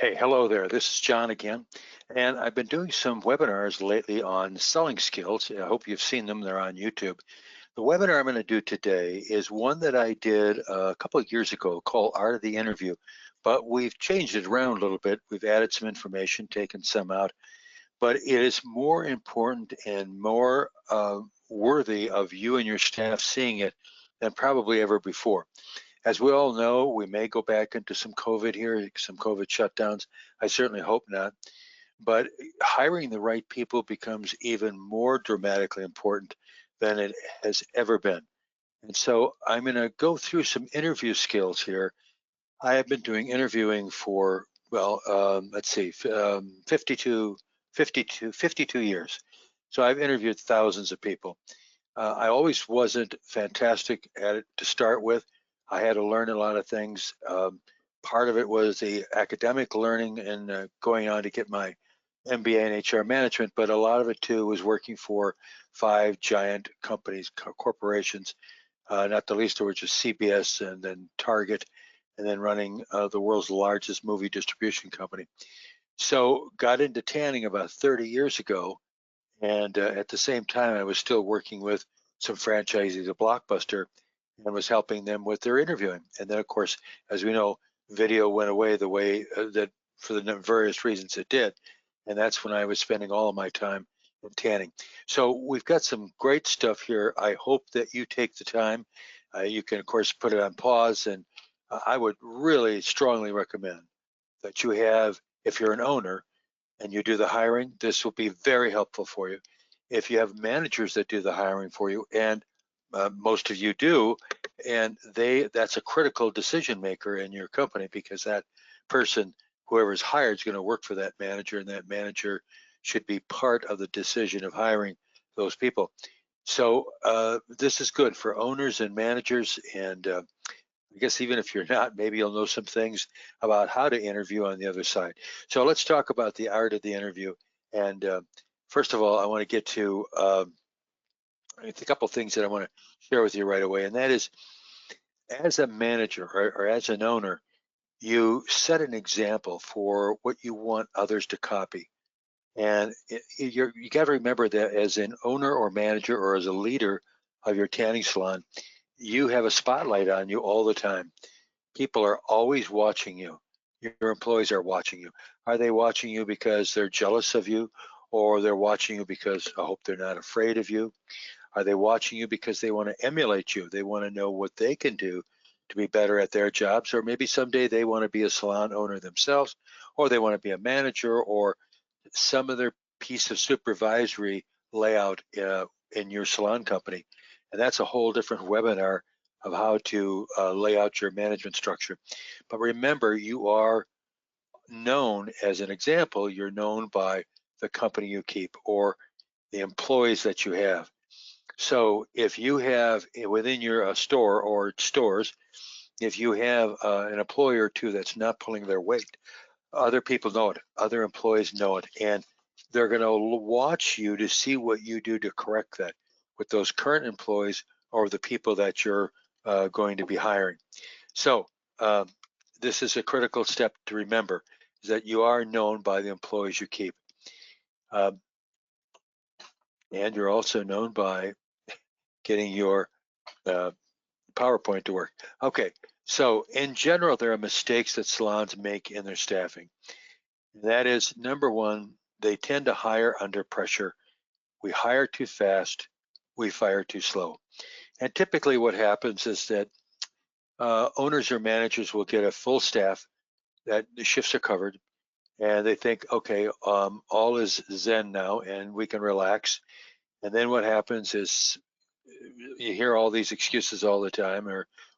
Hey, hello there. This is John again. And I've been doing some webinars lately on selling skills. I hope you've seen them. They're on YouTube. The webinar I'm going to do today is one that I did a couple of years ago called Art of the Interview, but we've changed it around a little bit. We've added some information, taken some out, but it is more important and more worthy of you and your staff seeing it than probably ever before. As we all know, we may go back into some COVID here, some COVID shutdowns. I certainly hope not. But hiring the right people becomes even more dramatically important than it has ever been. And so I'm going to go through some interview skills here. I have been doing interviewing for, well, let's see, 52 years. So I've interviewed thousands of people. I always wasn't fantastic at it to start with. I had to learn a lot of things. Part of it was the academic learning and going on to get my MBA in HR management, but a lot of it too was working for 5 giant companies, corporations, not the least of which is CBS and then Target, and then running the world's largest movie distribution company. So got into tanning about 30 years ago, and at the same time, I was still working with some franchisees at Blockbuster and was helping them with their interviewing. And then, of course, as we know, video went away the way that for the various reasons it did. And that's when I was spending all of my time in tanning. So we've got some great stuff here. I hope that you take the time. You can, of course, put it on pause. And I would really strongly recommend that you have, if you're an owner, and you do the hiring, this will be very helpful for you. If you have managers that do the hiring for you, and most of you do, and that's a critical decision maker in your company because that person, whoever is hired, is going to work for that manager, and that manager should be part of the decision of hiring those people. So this is good for owners and managers, and I guess even if you're not, maybe you'll know some things about how to interview on the other side. So let's talk about the art of the interview. And first of all, I want to get to a couple of things that I want to share with you right away. And that is, as a manager or as an owner, you set an example for what you want others to copy. And you got to remember that as an owner or manager or as a leader of your tanning salon, you have a spotlight on you all the time. People are always watching you. Your employees are watching you. Are they watching you because they're jealous of you, or they're watching you because I hope they're not afraid of you? Are they watching you because they want to emulate you? They want to know what they can do to be better at their jobs, or maybe someday they want to be a salon owner themselves, or they want to be a manager, or some other piece of supervisory layout in your salon company. And that's a whole different webinar of how to lay out your management structure. But remember, you are known, as an example, you're known by the company you keep or the employees that you have. So if you have within your store or stores, if you have an employee or two that's not pulling their weight, other people know it, other employees know it, and they're going to watch you to see what you do to correct that with those current employees or the people that you're going to be hiring. So this is a critical step to remember, is that you are known by the employees you keep. And you're also known by getting your PowerPoint to work. Okay, so in general, there are mistakes that salons make in their staffing. That is, number one, they tend to hire under pressure. We hire too fast, we fire too slow. And typically what happens is that owners or managers will get a full staff, that the shifts are covered, and they think, okay, all is zen now and we can relax. And then what happens is you hear all these excuses all the time,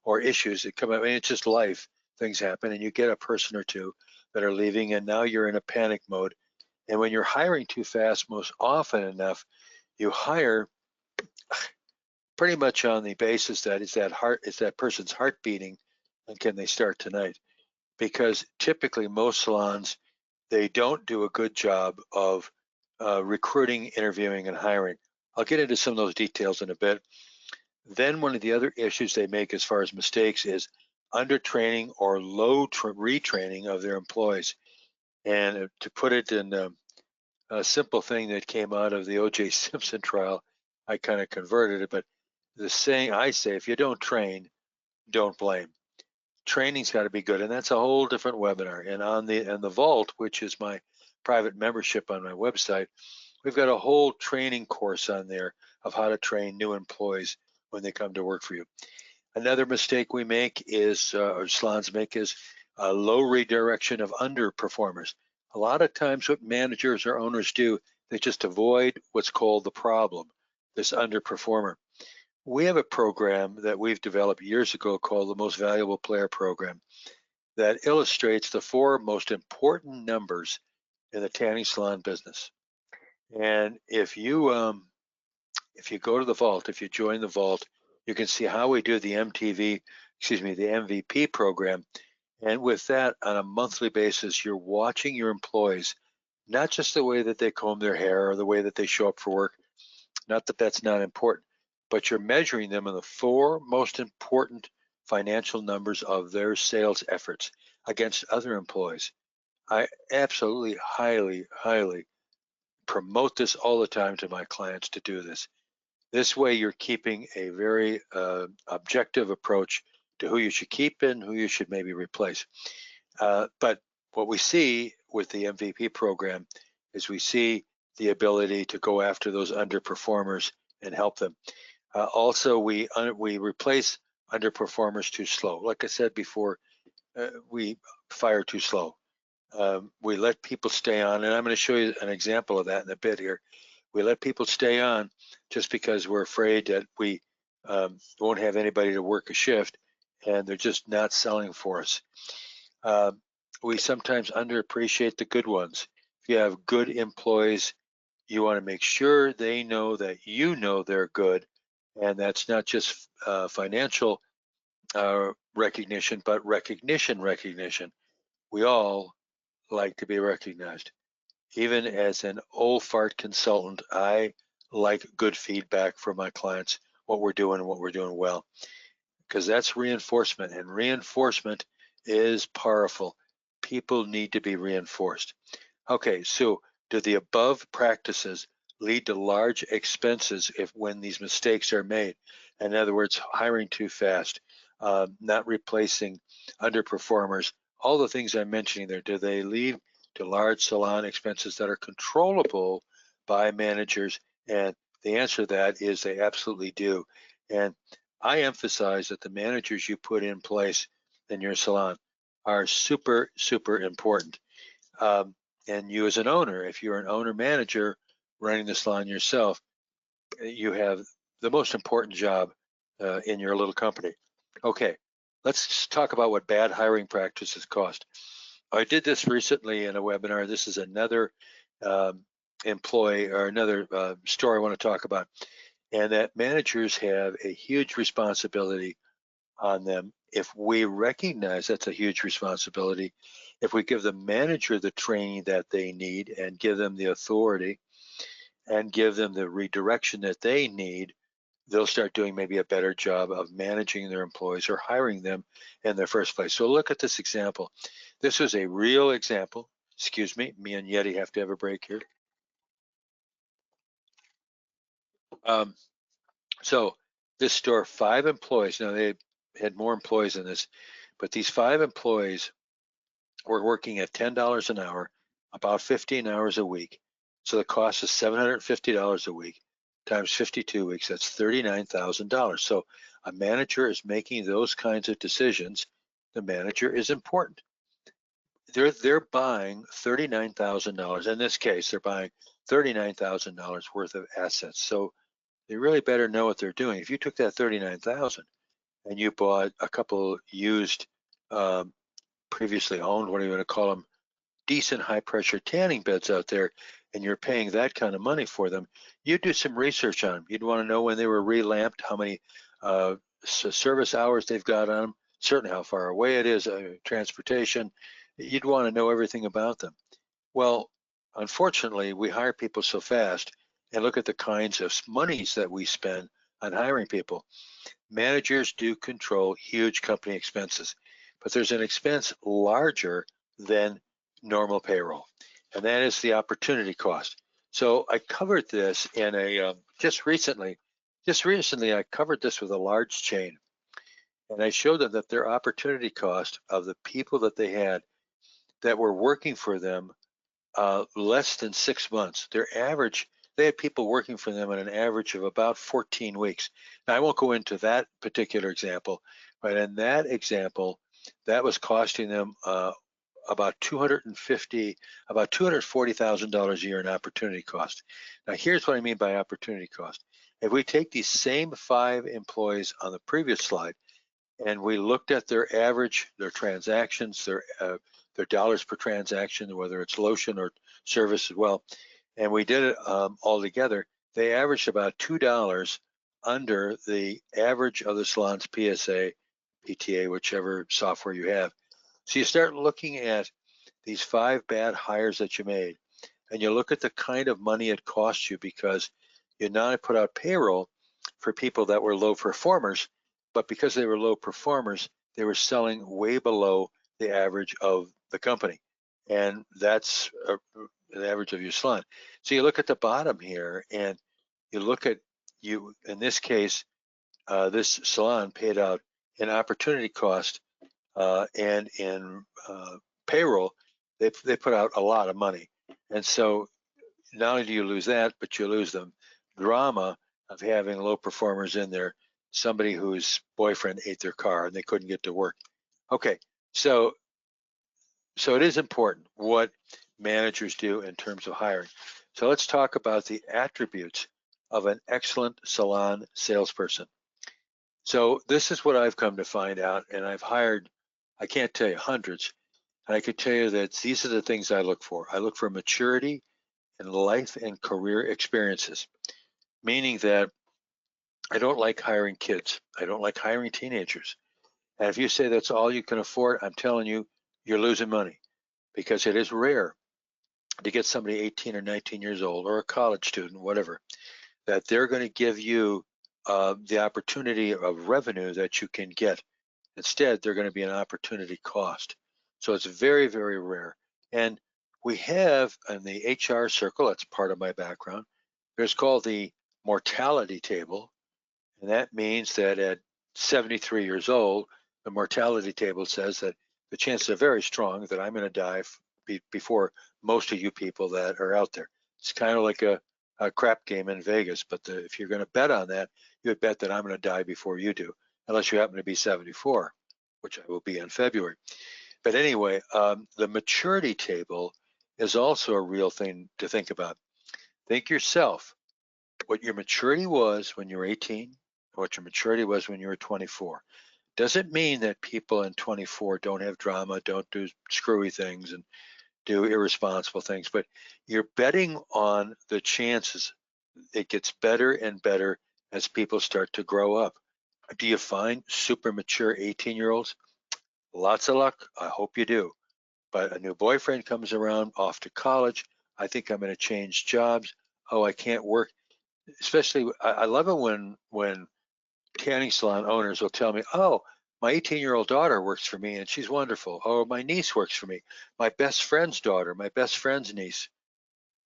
or issues that come up. I mean, it's just life. Things happen, and you get a person or two that are leaving, and now you're in a panic mode. And when you're hiring too fast, most often enough, you hire pretty much on the basis that is that person's heart beating, and can they start tonight? Because typically most salons, they don't do a good job of recruiting, interviewing, and hiring. I'll get into some of those details in a bit. Then one of the other issues they make as far as mistakes is undertraining or low retraining of their employees. And to put it in a simple thing that came out of the O.J. Simpson trial, I kind of converted it, but the saying I say, if you don't train, don't blame. Training's got to be good, and that's a whole different webinar. And on the Vault, which is my private membership on my website, we've got a whole training course on there of how to train new employees when they come to work for you. Another mistake we make is, or salons make, is a low redirection of underperformers. A lot of times what managers or owners do, they just avoid what's called the problem, this underperformer. We have a program that we've developed years ago called the Most Valuable Player Program that illustrates the 4 most important numbers in the tanning salon business. And if you go to the Vault, if you join the Vault, you can see how we do the MVP program. And with that, on a monthly basis, you're watching your employees, not just the way that they comb their hair or the way that they show up for work, not that that's not important, but you're measuring them in the 4 most important financial numbers of their sales efforts against other employees. I absolutely highly promote this all the time to my clients to do this. This way you're keeping a very objective approach to who you should keep and who you should maybe replace. But what we see with the MVP program is we see the ability to go after those underperformers and help them. Also, we replace underperformers too slow. Like I said before, we fire too slow. We let people stay on, and I'm going to show you an example of that in a bit here. We let people stay on just because we're afraid that we won't have anybody to work a shift, and they're just not selling for us. We sometimes underappreciate the good ones. If you have good employees, you want to make sure they know that you know they're good, and that's not just financial recognition, but recognition. We all like to be recognized. Even as an old fart consultant, I like good feedback from my clients, what we're doing and what we're doing well, because that's reinforcement, and reinforcement is powerful. People need to be reinforced. Okay, so do the above practices lead to large expenses when these mistakes are made? In other words, hiring too fast, not replacing underperformers, all the things I'm mentioning there, do they lead to large salon expenses that are controllable by managers? And the answer to that is they absolutely do. And I emphasize that the managers you put in place in your salon are super important. And you as an owner, if you're an owner manager running the salon yourself, you have the most important job in your little company. Okay, let's talk about what bad hiring practices cost. I did this recently in a webinar. This is another employee or another story I want to talk about, and that managers have a huge responsibility on them. If we recognize that's a huge responsibility, if we give the manager the training that they need and give them the authority and give them the redirection that they need, they'll start doing maybe a better job of managing their employees or hiring them in the first place. So look at this example. This is a real example. Excuse me, me and Yeti have to have a break here. So this store, 5 employees. Now they had more employees than this, but these 5 employees were working at $10 an hour, about 15 hours a week. So the cost is $750 a week times 52 weeks. That's $39,000. So a manager is making those kinds of decisions. The manager is important. They're buying $39,000. In this case, they're buying $39,000 worth of assets. So they really better know what they're doing. If you took that $39,000 and you bought a couple used, previously owned, what do you want to call them, decent high pressure tanning beds out there, and you're paying that kind of money for them, you'd do some research on them. You'd want to know when they were relamped, how many service hours they've got on them, certainly how far away it is, transportation. You'd want to know everything about them. Well, unfortunately, we hire people so fast, and look at the kinds of monies that we spend on hiring people. Managers do control huge company expenses, but there's an expense larger than normal payroll, and that is the opportunity cost. So I covered this in a just recently I covered this with a large chain, and I showed them that their opportunity cost of the people that they had that were working for them less than 6 months. Their average, they had people working for them at an average of about 14 weeks. Now, I won't go into that particular example, but in that example, that was costing them about $240,000 a year in opportunity cost. Now, here's what I mean by opportunity cost. If we take these same 5 employees on the previous slide, and we looked at their average, their transactions, their dollars per transaction, whether it's lotion or service as well, and we did it all together, they averaged about $2 under the average of the salon's PSA, PTA, whichever software you have. So you start looking at these 5 bad hires that you made, and you look at the kind of money it cost you because you not put out payroll for people that were low performers, but because they were low performers, they were selling way below the average of the company. And that's the average of your salon. So you look at the bottom here and you look at you, in this case, this salon paid out in opportunity cost and in payroll, they put out a lot of money. And so not only do you lose that, but you lose the drama of having low performers in there, somebody whose boyfriend ate their car and they couldn't get to work. Okay, so it is important what managers do in terms of hiring. So let's talk about the attributes of an excellent salon salesperson. So this is what I've come to find out, and I've hired, I can't tell you hundreds, and I could tell you that these are the things I look for. I look for maturity in life and career experiences, meaning that I don't like hiring kids. I don't like hiring teenagers. And if you say that's all you can afford, I'm telling you, you're losing money because it is rare to get somebody 18 or 19 years old or a college student, whatever, that they're going to give you the opportunity of revenue that you can get. Instead, they're going to be an opportunity cost. So it's very, very rare. And we have in the HR circle, that's part of my background, there's called the mortality table. And that means that at 73 years old, the mortality table says that the chances are very strong that I'm going to die before most of you people that are out there. It's kind of like a crap game in Vegas, but if you're going to bet on that, you would bet that I'm going to die before you do, unless you happen to be 74, which I will be in February. But anyway, the maturity table is also a real thing to think about. Think yourself what your maturity was when you were 18 and what your maturity was when you were 24. Doesn't mean that people in 24 don't have drama, don't do screwy things and do irresponsible things, but you're betting on the chances it gets better and better as people start to grow up. Do you find super mature 18-year-olds? Lots of luck. I hope you do. But a new boyfriend comes around, off to college. I think I'm going to change jobs. Oh, I can't work. Especially, I love it when tanning salon owners will tell me, "Oh, my 18-year-old daughter works for me and she's wonderful." Or my niece works for me. My best friend's daughter, my best friend's niece.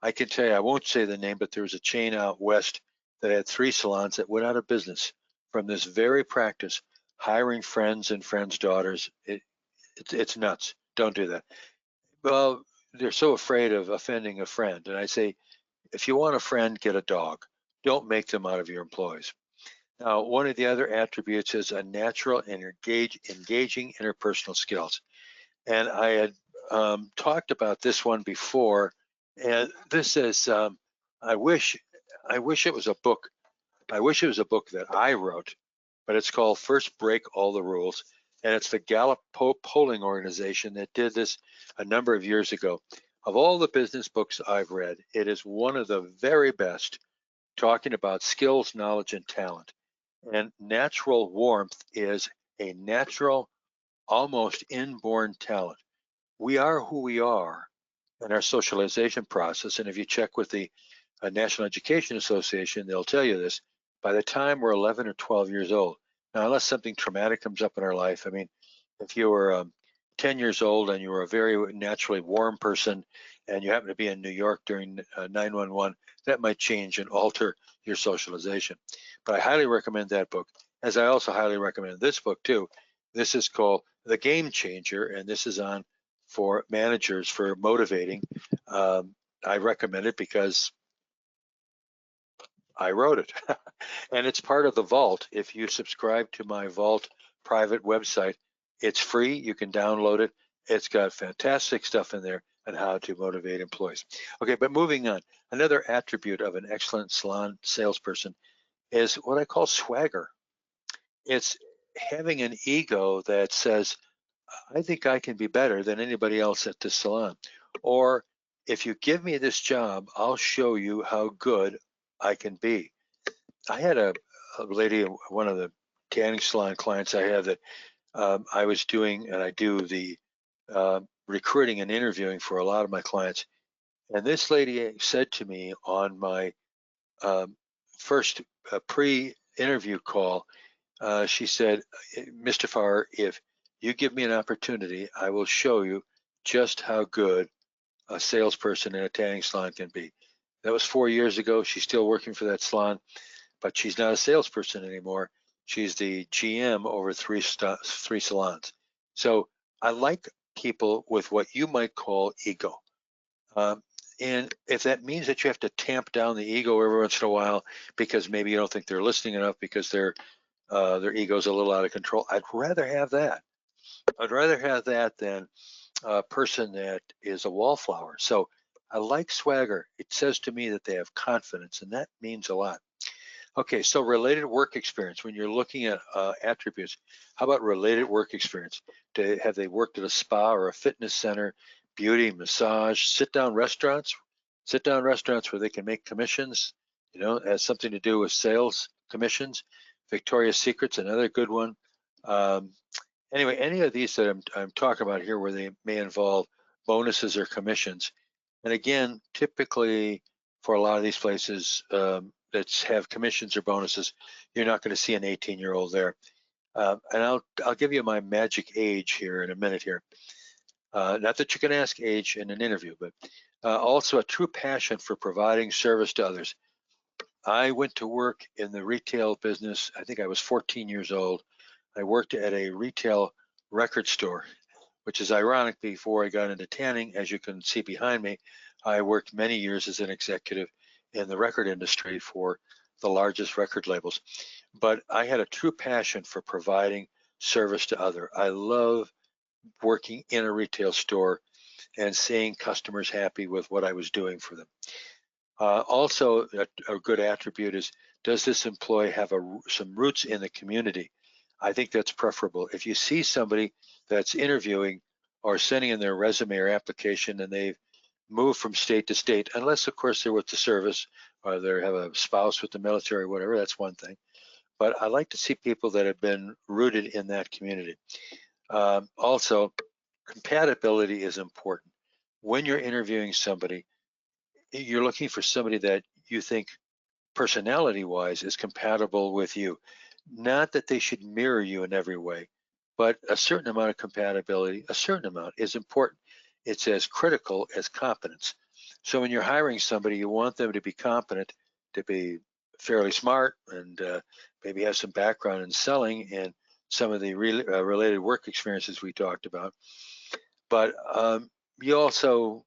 I can tell you, I won't say the name, but there was a chain out west that had 3 salons that went out of business from this very practice, hiring friends and friends' daughters. It's nuts. Don't do that. Well, they're so afraid of offending a friend. And I say, if you want a friend, get a dog. Don't make them out of your employees. Now, one of the other attributes is a natural and engaging interpersonal skills. And I had talked about this one before, and this is I wish it was a book. I wish it was a book that I wrote, but it's called First Break All the Rules, and it's the Gallup polling organization that did this a number of years ago. Of all the business books I've read, it is one of the very best talking about skills, knowledge, and talent. And natural warmth is a natural, almost inborn talent. We are who we are in our socialization process. And if you check with the National Education Association, they'll tell you this. By the time we're 11 or 12 years old, now, unless something traumatic comes up in our life, I mean, if you were 10 years old and you were a very naturally warm person and you happen to be in New York during 911, that might change and alter your socialization. But I highly recommend that book, as I also highly recommend this book too. This is called The Game Changer, and this is on for managers for motivating. I recommend it because I wrote it. And it's part of the Vault. If you subscribe to my Vault private website, it's free. You can download it. It's got fantastic stuff in there on how to motivate employees. Okay, but moving on. Another attribute of an excellent salon salesperson is what I call swagger. It's having an ego that says, I think I can be better than anybody else at this salon. Or if you give me this job, I'll show you how good I can be. I had a lady, one of the tanning salon clients I have that I was doing, and I do the recruiting and interviewing for a lot of my clients. And this lady said to me on my um, first pre-interview call, she said, Mr. Farr, if you give me an opportunity, I will show you just how good a salesperson in a tanning salon can be. That was 4 years ago. She's still working for that salon, but she's not a salesperson anymore. She's the GM over three salons. So I like people with what you might call ego. Um, and if that means that you have to tamp down the ego every once in a while because maybe you don't think they're listening enough because their ego's a little out of control, I'd rather have that. I'd rather have that than a person that is a wallflower. So I like swagger. It says to me that they have confidence, and that means a lot. Okay, so related work experience. When you're looking at attributes, how about related work experience? Have they worked at a spa or a fitness center, beauty, massage, sit-down restaurants? Sit-down restaurants where they can make commissions. You know, it has something to do with sales commissions. Victoria's Secret's another good one. Um, anyway, any of these that I'm talking about here where they may involve bonuses or commissions. And again, typically for a lot of these places that have commissions or bonuses, you're not going to see an 18-year-old there. And I'll give you my magic age here in a minute here. Not that you can ask age in an interview, but also a true passion for providing service to others. I went to work in the retail business. I think I was 14 years old. I worked at a retail record store, which is ironic. Before I got into tanning, as you can see behind me, I worked many years as an executive in the record industry for the largest record labels. But I had a true passion for providing service to others. I love working in a retail store and seeing customers happy with what I was doing for them. Also, a good attribute is, does this employee have some roots in the community? I think that's preferable. If you see somebody that's interviewing or sending in their resume or application and they've moved from state to state, unless of course they're with the service or they have a spouse with the military, whatever, that's one thing. But I like to see people that have been rooted in that community. Also, compatibility is important. When you're interviewing somebody, you're looking for somebody that you think personality-wise is compatible with you. Not that they should mirror you in every way, but a certain amount of compatibility, a certain amount is important. It's as critical as competence. So when you're hiring somebody, you want them to be competent, to be fairly smart, and maybe have some background in selling and some of the related work experiences we talked about. But you also,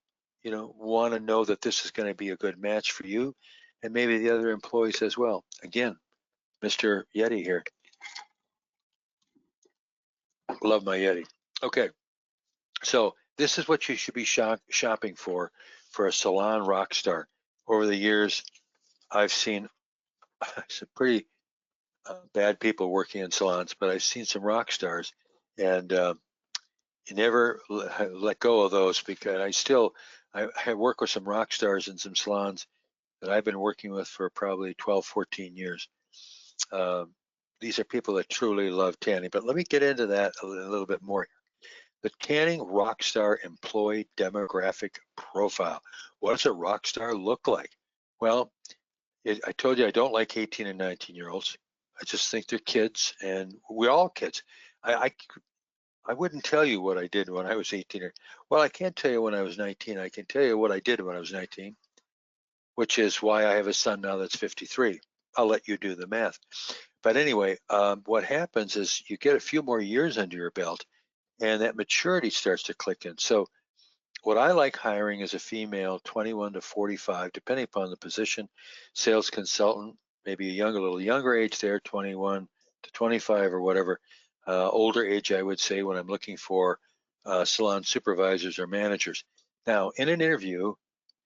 want to know that this is going to be a good match for you and maybe the other employees as well. Again, Mr. Yeti here. Love my Yeti. Okay, so this is what you should be shopping for a salon rock star. Over the years, I've seen some pretty bad people working in salons, but I've seen some rock stars, and you never let go of those, because I work with some rock stars in some salons that I've been working with for probably 12, 14 years. These are people that truly love tanning, but let me get into that a little bit more. The tanning rock star employee demographic profile. What does a rock star look like? Well, I told you I don't like 18 and 19-year-olds. I just think they're kids, and we're all kids. I I wouldn't tell you what I did when I was 18. Well, I can't tell you when I was 19. I can tell you what I did when I was 19, which is why I have a son now that's 53. I'll let you do the math. But anyway, what happens is you get a few more years under your belt and that maturity starts to click in. So what I like hiring is a female 21 to 45, depending upon the position, sales consultant, maybe a little younger age there, 21 to 25 or whatever. Older age, I would say, when I'm looking for salon supervisors or managers. Now, in an interview,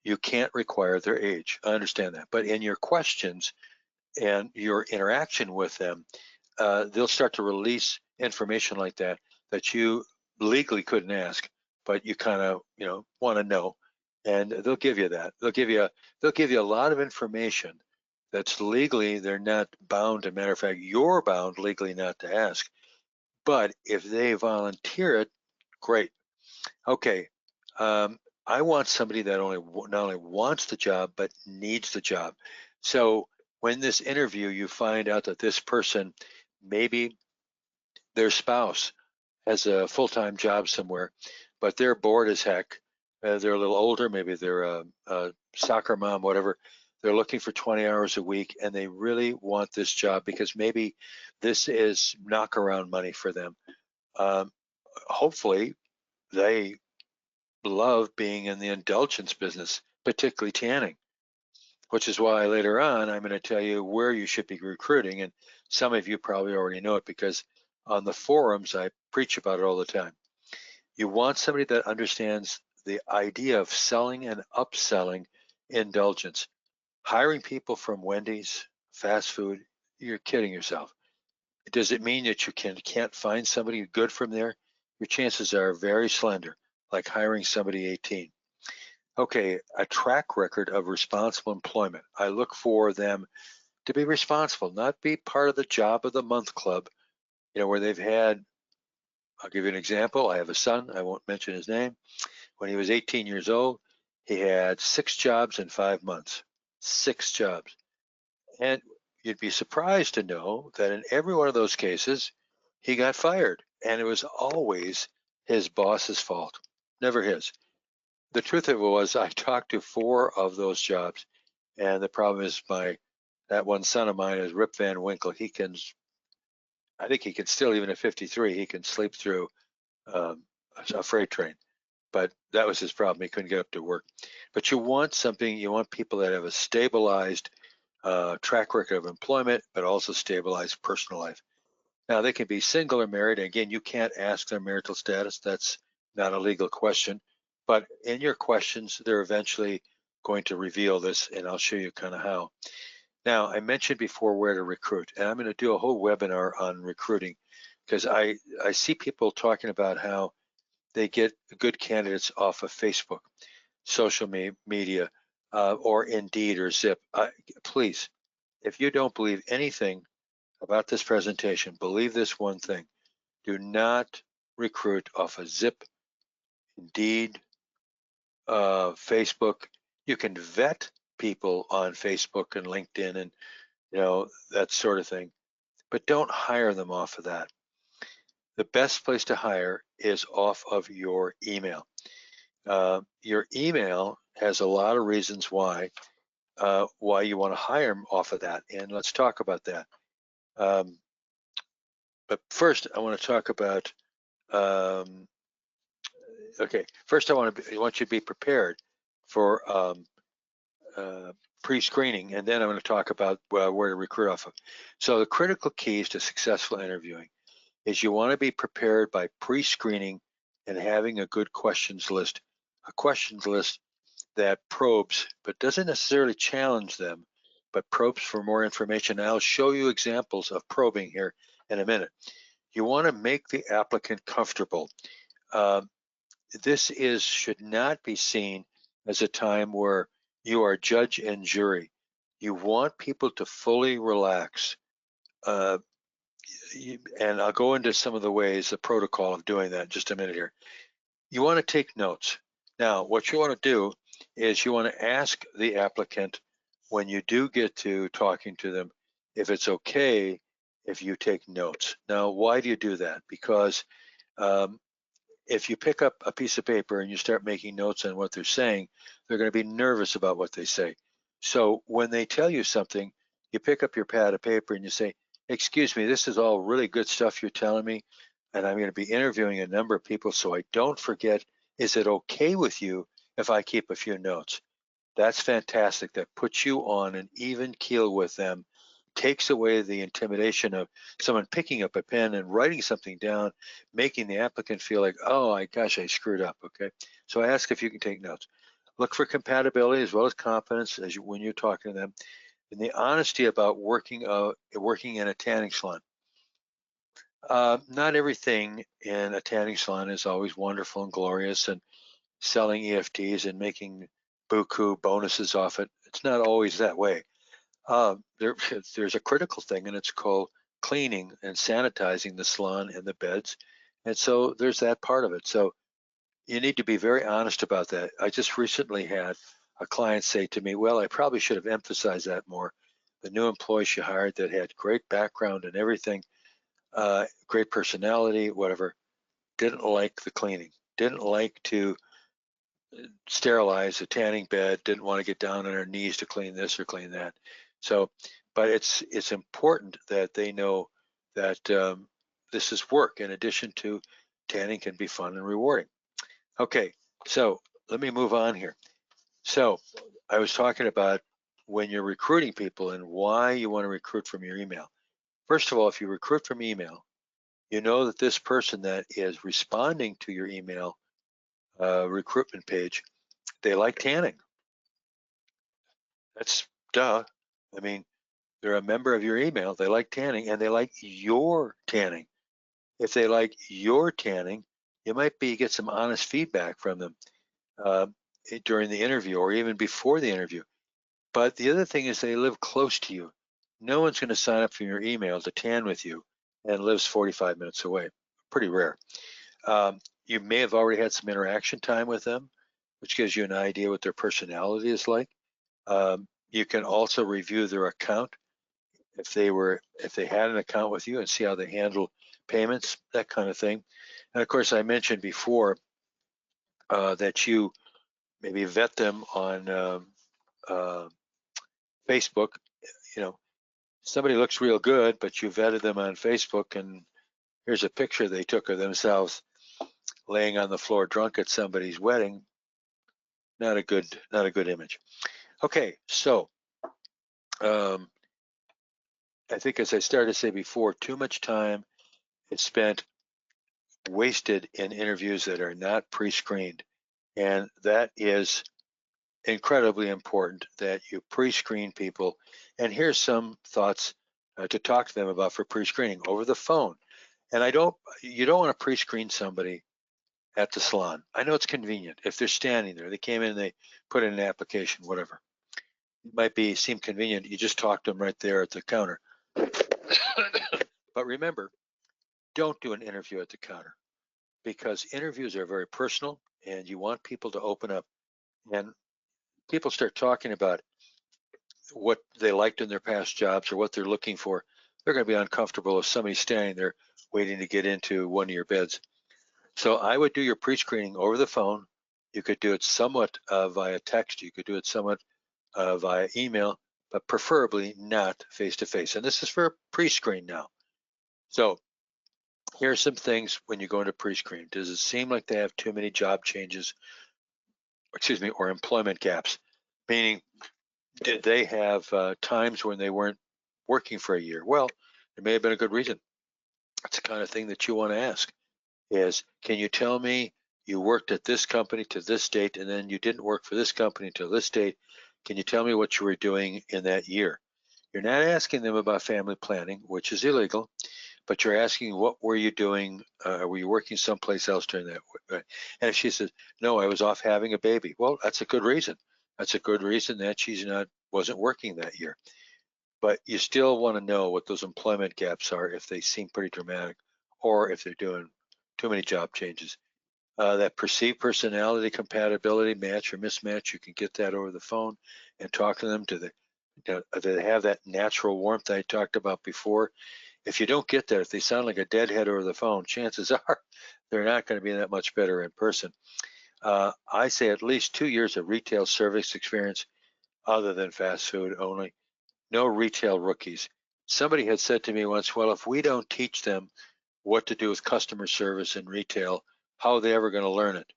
you can't require their age. I understand that. But in your questions and your interaction with them, they'll start to release information like that that you legally couldn't ask, but you kind of want to know, and they'll give you that. They'll give you a lot of information that's legally they're not bound. As a matter of fact, you're bound legally not to ask. But if they volunteer it, great. Okay. I want somebody that not only wants the job but needs the job. So when this interview, you find out that this person, maybe their spouse has a full-time job somewhere, but they're bored as heck. They're a little older, maybe they're a soccer mom, whatever. They're looking for 20 hours a week and they really want this job because maybe this is knock-around money for them. Hopefully they love being in the indulgence business, particularly tanning, which is why later on I'm going to tell you where you should be recruiting. And some of you probably already know it because on the forums I preach about it all the time. You want somebody that understands the idea of selling and upselling indulgence. Hiring people from Wendy's, fast food, you're kidding yourself. Does it mean that you can't find somebody good from there? Your chances are very slender, like hiring somebody 18. Okay, a track record of responsible employment. I look for them to be responsible, not be part of the job of the month club, where they've had, I'll give you an example. I have a son, I won't mention his name. When he was 18 years old, he had 6 jobs in 5 months. 6 jobs. And you'd be surprised to know that in every one of those cases, he got fired. And it was always his boss's fault, never his. The truth of it was I talked to 4 of those jobs. And the problem is that one son of mine is Rip Van Winkle. I think he can still, even at 53, he can sleep through um, a freight train. But that was his problem. He couldn't get up to work. But you want people that have a stabilized track record of employment, but also stabilized personal life. Now, they can be single or married. Again, you can't ask their marital status. That's not a legal question. But in your questions, they're eventually going to reveal this, and I'll show you kind of how. Now, I mentioned before where to recruit, and I'm going to do a whole webinar on recruiting because I see people talking about how they get good candidates off of Facebook, social media, or Indeed or Zip. Please, if you don't believe anything about this presentation, believe this one thing. Do not recruit off of Zip, Indeed, Facebook. You can vet people on Facebook and LinkedIn and that sort of thing, but don't hire them off of that. The best place to hire is off of your email. Your email has a lot of reasons why you want to hire them off of that, and let's talk about that. But first, I want to talk about. Okay, first I want you to be prepared for pre-screening, and then I'm going to talk about where to recruit off of. So the critical keys to successful interviewing is you want to be prepared by pre-screening and having a good questions list. A questions list that probes, but doesn't necessarily challenge them, but probes for more information. And I'll show you examples of probing here in a minute. You want to make the applicant comfortable. This should not be seen as a time where you are judge and jury. You want people to fully relax. And I'll go into some of the ways, the protocol of doing that in just a minute here. You want to take notes. Now, what you want to do is you want to ask the applicant when you do get to talking to them if it's okay if you take notes. Now, why do you do that? Because If you pick up a piece of paper and you start making notes on what they're saying, they're going to be nervous about what they say. So when they tell you something, you pick up your pad of paper and you say, excuse me, this is all really good stuff you're telling me, and I'm going to be interviewing a number of people, so I don't forget, is it okay with you if I keep a few notes? That's fantastic. That puts you on an even keel with them, takes away the intimidation of someone picking up a pen and writing something down, making the applicant feel like, oh my gosh, I screwed up. Okay. So I ask if you can take notes. Look for compatibility as well as confidence when you're talking to them, and the honesty about working in a tanning salon. Not everything in a tanning salon is always wonderful and glorious, and selling EFTs and making buku bonuses off it. It's not always that way. There's a critical thing, and it's called cleaning and sanitizing the salon and the beds. And so there's that part of it. So you need to be very honest about that. I just recently had a client say to me, well, I probably should have emphasized that more. The new employee she hired that had great background and everything, great personality, whatever, didn't like the cleaning, didn't like to sterilize a tanning bed, didn't want to get down on her knees to clean this or clean that. So, but it's important that they know that this is work in addition to tanning can be fun and rewarding. Okay, so let me move on here. So I was talking about when you're recruiting people and why you want to recruit from your email. First of all, if you recruit from email, you know that this person that is responding to your email recruitment page, they like tanning. That's duh. I mean, they're a member of your email. They like tanning and they like your tanning. If they like your tanning, you might get some honest feedback from them uh, during the interview or even before the interview. But the other thing is they live close to you. No one's going to sign up for your email to tan with you and lives 45 minutes away. Pretty rare. You may have already had some interaction time with them, which gives you an idea what their personality is like. You can also review their account if they had an account with you and see how they handle payments, that kind of thing. And of course, I mentioned before that you maybe vet them on uh, Facebook. You know, somebody looks real good, but you vetted them on Facebook, and here's a picture they took of themselves laying on the floor drunk at somebody's wedding. Not a good image. Okay, so um, I think as I started to say before, too much time is spent wasted in interviews that are not pre-screened. And that is incredibly important that you pre-screen people. And here's some thoughts to talk to them about for pre-screening over the phone. And you don't want to pre-screen somebody at the salon. I know it's convenient. If they're standing there, they came in, they put in an application, whatever. It might seem convenient. You just talk to them right there at the counter. But remember, don't do an interview at the counter because interviews are very personal and you want people to open up. And people start talking about what they liked in their past jobs or what they're looking for, they're going to be uncomfortable if somebody's standing there waiting to get into one of your beds. So I would do your pre-screening over the phone. You could do it somewhat via text. You could do it somewhat via email, but preferably not face-to-face. And this is for pre-screen now. So here are some things when you go into pre-screen. Does it seem like they have too many job changes, or employment gaps? Meaning, did they have times when they weren't working for a year? Well, there may have been a good reason. That's the kind of thing that you want to ask is, can you tell me you worked at this company to this date and then you didn't work for this company until this date? Can you tell me what you were doing in that year? You're not asking them about family planning, which is illegal, but you're asking what were you doing? Were you working someplace else during that? And if she says, no, I was off having a baby. Well, that's a good reason. That's a good reason that she's wasn't working that year. But you still want to know what those employment gaps are if they seem pretty dramatic or if they're doing too many job changes. That perceived personality compatibility, match or mismatch, you can get that over the phone and talk to them. Do they have that natural warmth I talked about before? If you don't get that, if they sound like a deadhead over the phone, chances are they're not going to be that much better in person. I say at least 2 years of retail service experience other than fast food only. No retail rookies. Somebody had said to me once, well, if we don't teach them what to do with customer service in retail, how are they ever going to learn it?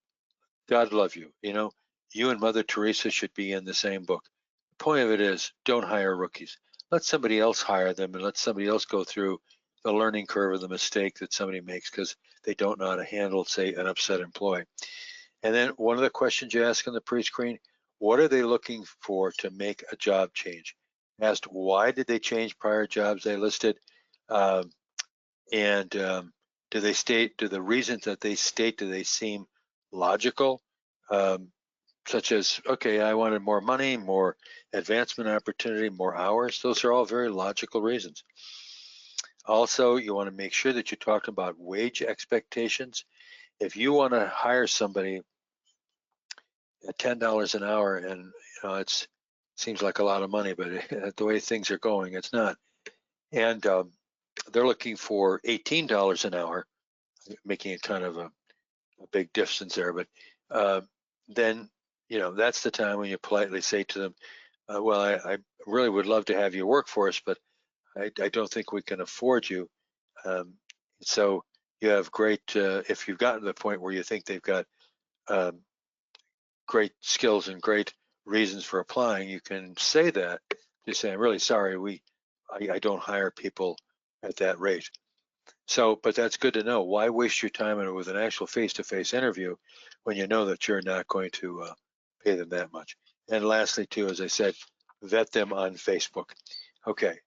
God love you. You know, you and Mother Teresa should be in the same book. The point of it is, don't hire rookies. Let somebody else hire them and let somebody else go through the learning curve of the mistake that somebody makes because they don't know how to handle, say, an upset employee. And then one of the questions you ask in the pre-screen, what are they looking for to make a job change? Asked why did they change prior jobs they listed, um, and do the reasons that they state, do they seem logical? Um, Such as, okay, I wanted more money, more advancement opportunity, more hours. Those are all very logical reasons. Also, you want to make sure that you talk about wage expectations. If you want to hire somebody at $10 an hour, and it's seems like a lot of money, but the way things are going, it's not. And they're looking for $18 an hour, making it kind of a big distance there. But uh, then, that's the time when you politely say to them, well, I really would love to have you work for us, but I don't think we can afford you. Um, so you have great, if you've gotten to the point where you think they've got um, great skills and great reasons for applying, you can say that. Just say, I'm really sorry, I don't hire people at that rate. So, but that's good to know. Why waste your time with an actual face-to-face interview when you know that you're not going to pay them that much? And lastly, too, as I said, vet them on Facebook. Okay.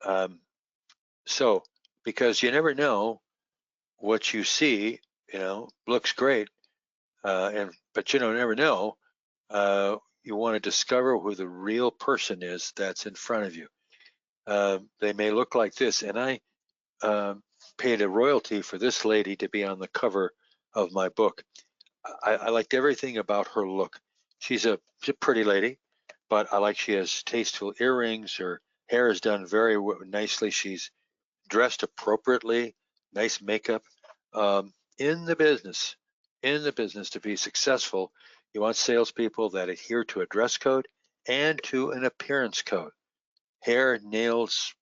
Um, so, because you never know what you see, looks great, but you don't never know. You want to discover who the real person is that's in front of you. They may look like this, and I paid a royalty for this lady to be on the cover of my book. I liked everything about her look. She's a pretty lady, but I like she has tasteful earrings. Her hair is done very nicely. She's dressed appropriately, nice makeup. Um, in the business, to be successful, you want salespeople that adhere to a dress code and to an appearance code. Hair, nails,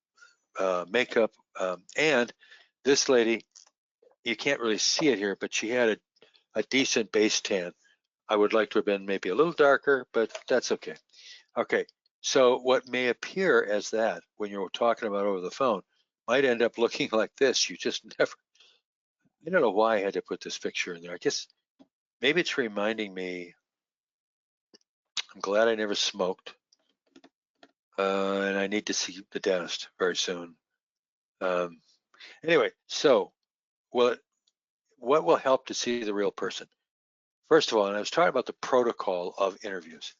makeup, and this lady, you can't really see it here, but she had a decent base tan. I would like to have been maybe a little darker, but that's okay. Okay, so what may appear as that when you're talking about over the phone might end up looking like this. You just never, I don't know why I had to put this picture in there. I guess maybe it's reminding me, I'm glad I never smoked, and I need to see the dentist very soon. Um, anyway, so well, what will help to see the real person? First of all, and I was talking about the protocol of interviews.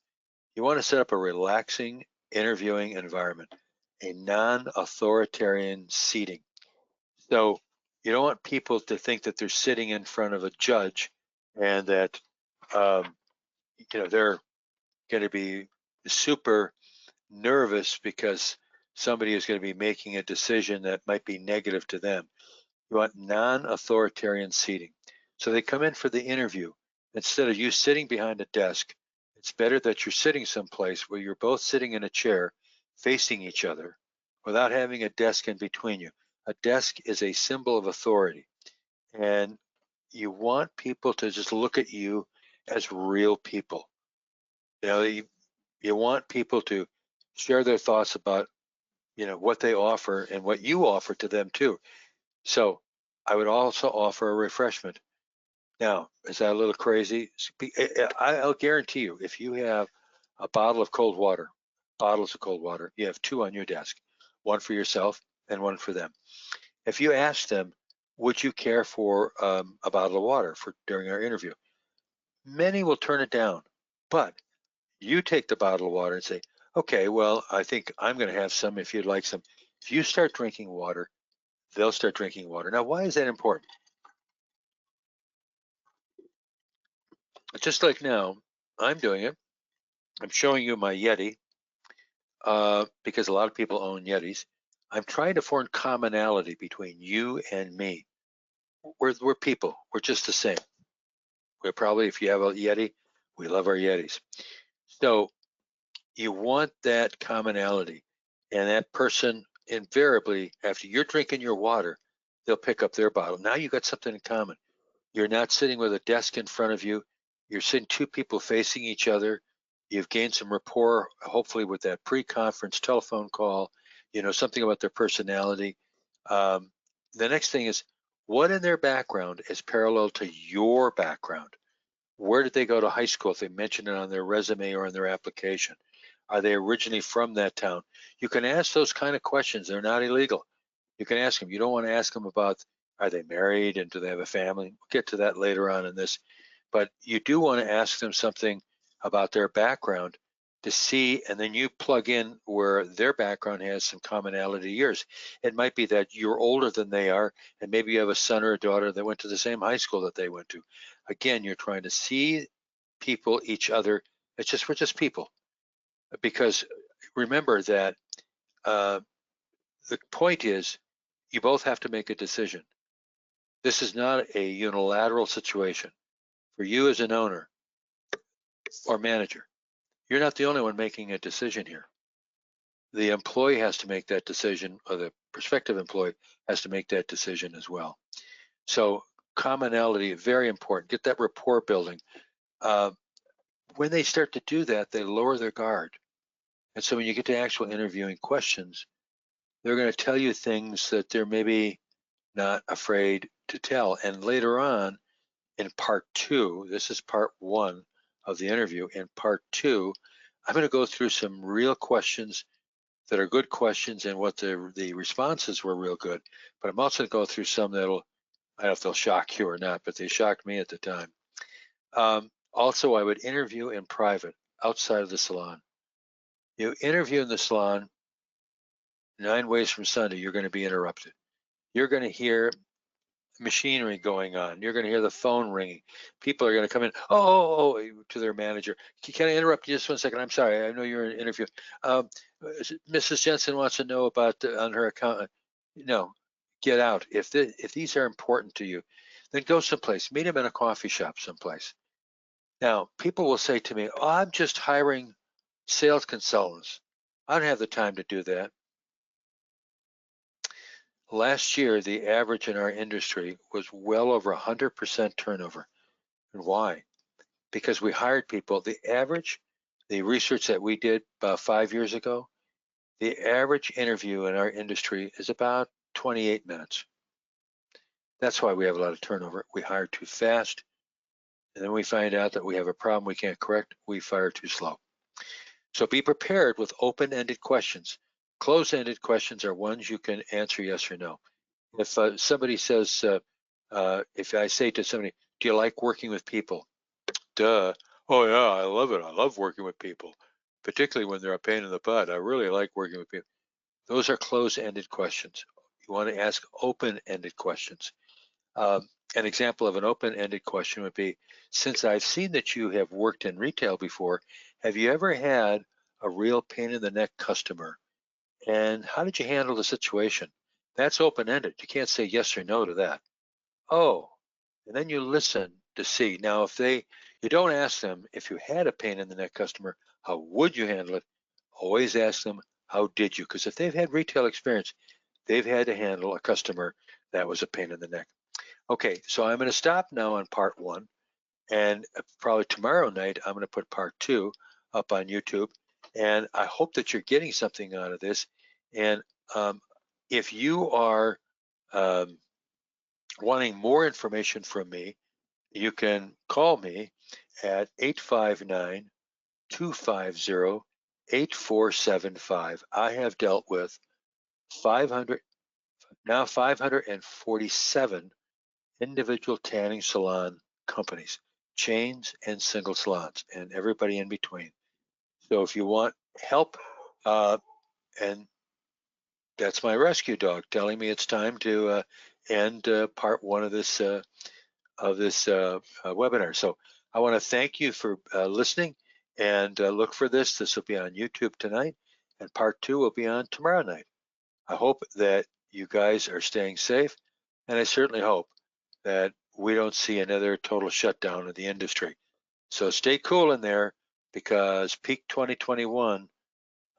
You want to set up a relaxing interviewing environment, a non-authoritarian seating. So you don't want people to think that they're sitting in front of a judge and that um, they're going to be super nervous because somebody is going to be making a decision that might be negative to them. You want non-authoritarian seating. So they come in for the interview. Instead of you sitting behind a desk, it's better that you're sitting someplace where you're both sitting in a chair facing each other without having a desk in between you. A desk is a symbol of authority. And you want people to just look at you as real people. You want people to share their thoughts about, what they offer and what you offer to them too. So I would also offer a refreshment. Now, is that a little crazy? I'll guarantee you, if you have a bottle of cold water, bottles of cold water, you have two on your desk, one for yourself and one for them. If you ask them, would you care for a bottle of water for during our interview? Many will turn it down, but you take the bottle of water and say, okay, well, I think I'm going to have some if you'd like some. If you start drinking water, they'll start drinking water. Now, why is that important? Just like now, I'm doing it. I'm showing you my Yeti because a lot of people own Yetis. I'm trying to form commonality between you and me. we're people. We're just the same. We're probably, if you have a Yeti, we love our Yetis. So you want that commonality, and that person invariably, after you're drinking your water, they'll pick up their bottle. Now you got something in common. You're not sitting with a desk in front of you. You're sitting two people facing each other. You've gained some rapport, hopefully with that pre-conference telephone call, something about their personality. Um, the next thing is, what in their background is parallel to your background? Where did they go to high school if they mention it on their resume or on their application? Are they originally from that town? You can ask those kind of questions. They're not illegal. You can ask them. You don't want to ask them about, are they married and do they have a family? We'll get to that later on in this. But you do want to ask them something about their background to see, and then you plug in where their background has some commonality to yours. It might be that you're older than they are, and maybe you have a son or a daughter that went to the same high school that they went to. Again, you're trying to see people, each other. We're just people. Because remember that the point is, you both have to make a decision. This is not a unilateral situation. For you as an owner or manager, you're not the only one making a decision here. The employee has to make that decision, or the prospective employee has to make that decision as well. So commonality, very important. Get that rapport building. When they start to do that, they lower their guard. And so when you get to actual interviewing questions, they're going to tell you things that they're maybe not afraid to tell. And later on in part 2, this is part 1 of the interview. In part 2, I'm going to go through some real questions that are good questions and what the responses were real good. But I'm also going to go through some that'll, I don't know if they'll shock you or not, but they shocked me at the time. Also, I would interview in private outside of the salon. You interview in the salon, 9 ways from Sunday, you're going to be interrupted. You're going to hear machinery going on. You're going to hear the phone ringing. People are going to come in, to their manager. Can I interrupt you just 1 second? I'm sorry. I know you're in an interview. Mrs. Jensen wants to know about on her account. No, get out. If these are important to you, then go someplace. Meet them in a coffee shop someplace. Now, people will say to me, "Oh, I'm just hiring sales consultants. I don't have the time to do that." Last year, the average in our industry was well over 100% turnover. And why? Because we hired people. The average, the research that we did about 5 years ago, the average interview in our industry is about 28 minutes. That's why we have a lot of turnover. We hire too fast, and then we find out that we have a problem we can't correct. We fire too slow. So be prepared with open-ended questions. Closed-ended questions are ones you can answer yes or no. If somebody says, if I say to somebody, do you like working with people? Duh. Oh yeah, I love it. I love working with people, particularly when they're a pain in the butt. I really like working with people. Those are closed-ended questions. You want to ask open-ended questions. An example of an open-ended question would be, since I've seen that you have worked in retail before, have you ever had a real pain in the neck customer? And how did you handle the situation? That's open-ended. You can't say yes or no to that. Oh, and then you listen to see. Now, you don't ask them, if you had a pain in the neck customer, how would you handle it? Always ask them, how did you? Because if they've had retail experience, they've had to handle a customer that was a pain in the neck. Okay, so I'm going to stop now on part 1, and probably tomorrow night, I'm going to put part 2 up on YouTube. And I hope that you're getting something out of this. And if you are wanting more information from me, you can call me at 859-250-8475. I have dealt with 547 individual tanning salon companies, chains and single salons, and everybody in between. So if you want help, and that's my rescue dog telling me it's time to end part 1 of this webinar. So I want to thank you for listening, and look for this. This will be on YouTube tonight, and part 2 will be on tomorrow night. I hope that you guys are staying safe, and I certainly hope that we don't see another total shutdown of the industry. So stay cool in there, because peak 2021,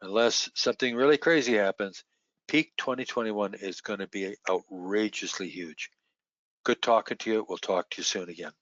unless something really crazy happens, peak 2021 is going to be outrageously huge. Good talking to you. We'll talk to you soon again.